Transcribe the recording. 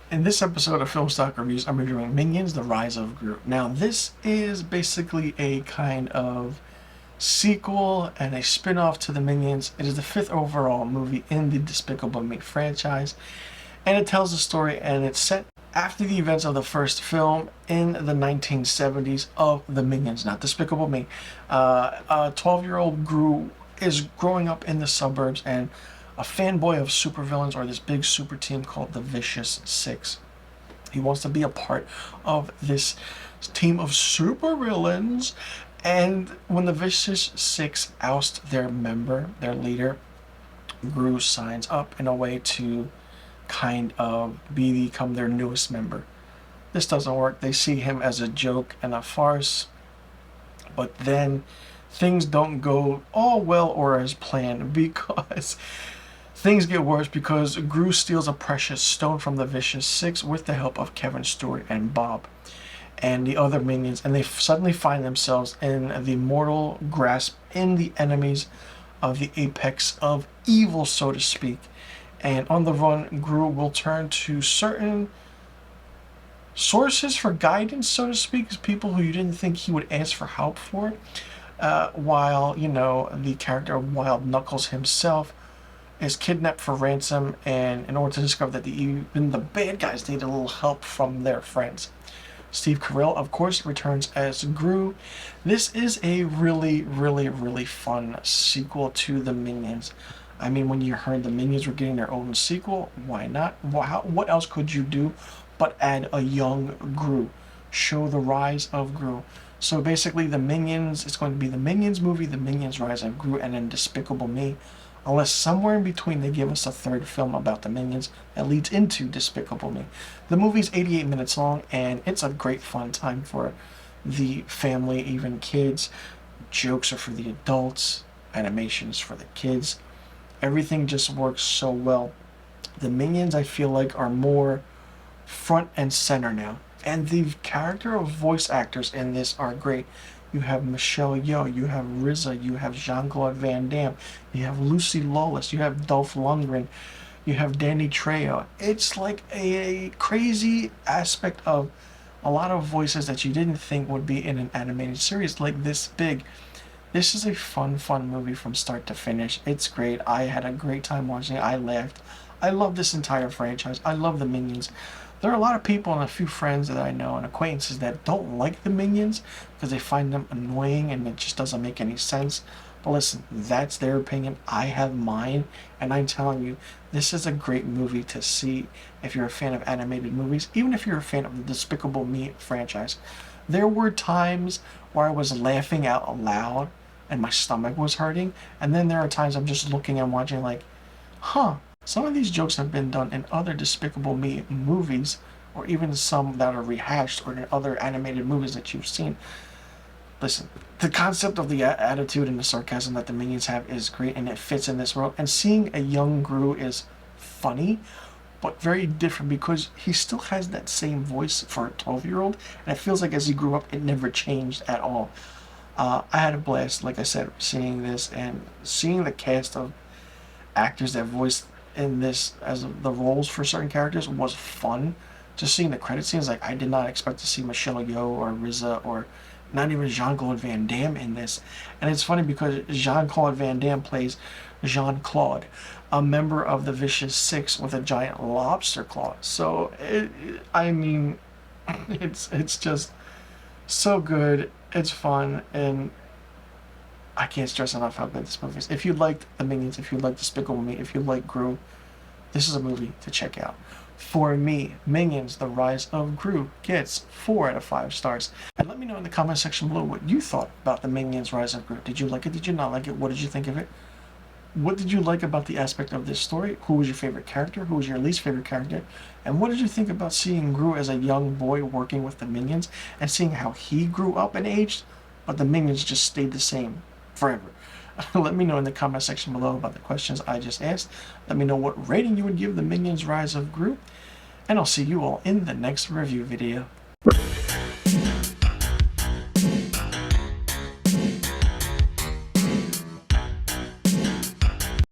In this episode of Film Stock Reviews, I'm reviewing Minions: The Rise of Gru. Now, this is basically a kind of sequel and a spin-off to the Minions. It is the fifth overall movie in the Despicable Me franchise, and it tells the story, and it's set after the events of the first film in the 1970s of the Minions, not Despicable Me. A 12-year-old Gru is growing up in the suburbs and a fanboy of supervillains, or this big super team called the Vicious Six. He wants to be a part of this team of supervillains, and when the Vicious Six oust their member, their leader, Gru signs up in a way to kind of become their newest member. This doesn't work. They see him as a joke and a farce, but then things don't go all well or as planned, because things get worse because Gru steals a precious stone from the Vicious Six with the help of Kevin Stewart and Bob and the other minions, and they suddenly find themselves in the mortal grasp, in the enemies of the apex of evil, so to speak. And on the run, Gru will turn to certain sources for guidance, so to speak, people who you didn't think he would ask for help for, while, the character of Wild Knuckles himself is kidnapped for ransom, and in order to discover that even the bad guys need a little help from their friends. Steve Carell, of course, returns as Gru. This is a really, really, really fun sequel to the Minions. I mean, when you heard the Minions were getting their own sequel, why not? What else could you do but add a young Gru? Show the rise of Gru. So basically, the Minions, it's going to be the Minions movie, the Minions Rise of Gru, and then Despicable Me. Unless somewhere in between they give us a third film about the Minions that leads into Despicable Me. The movie's 88 minutes long, and it's a great fun time for the family, even kids. Jokes are for the adults, animations for the kids. Everything just works so well. The Minions, I feel like, are more front and center now. And the character of voice actors in this are great. You have Michelle Yeoh, you have RZA, you have Jean-Claude Van Damme, you have Lucy Lawless, you have Dolph Lundgren, you have Danny Trejo. It's like a crazy aspect of a lot of voices that you didn't think would be in an animated series like this big. This is a fun movie from start to finish. It's great. I had a great time watching it. I laughed. I love this entire franchise. I love the Minions. There are a lot of people and a few friends that I know and acquaintances that don't like the Minions because they find them annoying and it just doesn't make any sense. But listen, that's their opinion. I have mine, and I'm telling you, this is a great movie to see if you're a fan of animated movies, even if you're a fan of the Despicable Me franchise. There were times where I was laughing out loud and my stomach was hurting, and then there are times I'm just looking and watching like, some of these jokes have been done in other Despicable Me movies, or even some that are rehashed, or in other animated movies that you've seen. Listen, the concept of the attitude and the sarcasm that the Minions have is great, and it fits in this world. And seeing a young Gru is funny, but very different because he still has that same voice for a 12-year-old, and it feels like as he grew up, it never changed at all. I had a blast, like I said, seeing this and seeing the cast of actors that voiced in this as the roles for certain characters was fun. Just seeing the credit scenes, like I did not expect to see Michelle Yeoh or RZA or not even Jean-Claude Van Damme in this. And it's funny because Jean-Claude Van Damme plays Jean-Claude, a member of the Vicious Six with a giant lobster claw. So it's just so good. It's fun, and I can't stress enough how good this movie is. If you liked the Minions, if you liked Despicable Me, if you like Gru, this is a movie to check out. For me, Minions: The Rise of Gru gets 4 out of 5 stars. And let me know in the comment section below what you thought about the Minions: Rise of Gru. Did you like it? Did you not like it? What did you think of it? What did you like about the aspect of this story? Who was your favorite character? Who was your least favorite character? And what did you think about seeing Gru as a young boy working with the Minions and seeing how he grew up and aged, but the Minions just stayed the same forever? Let me know in the comment section below about the questions I just asked. Let me know what rating you would give the Minions: Rise of Gru. And I'll see you all in the next review video.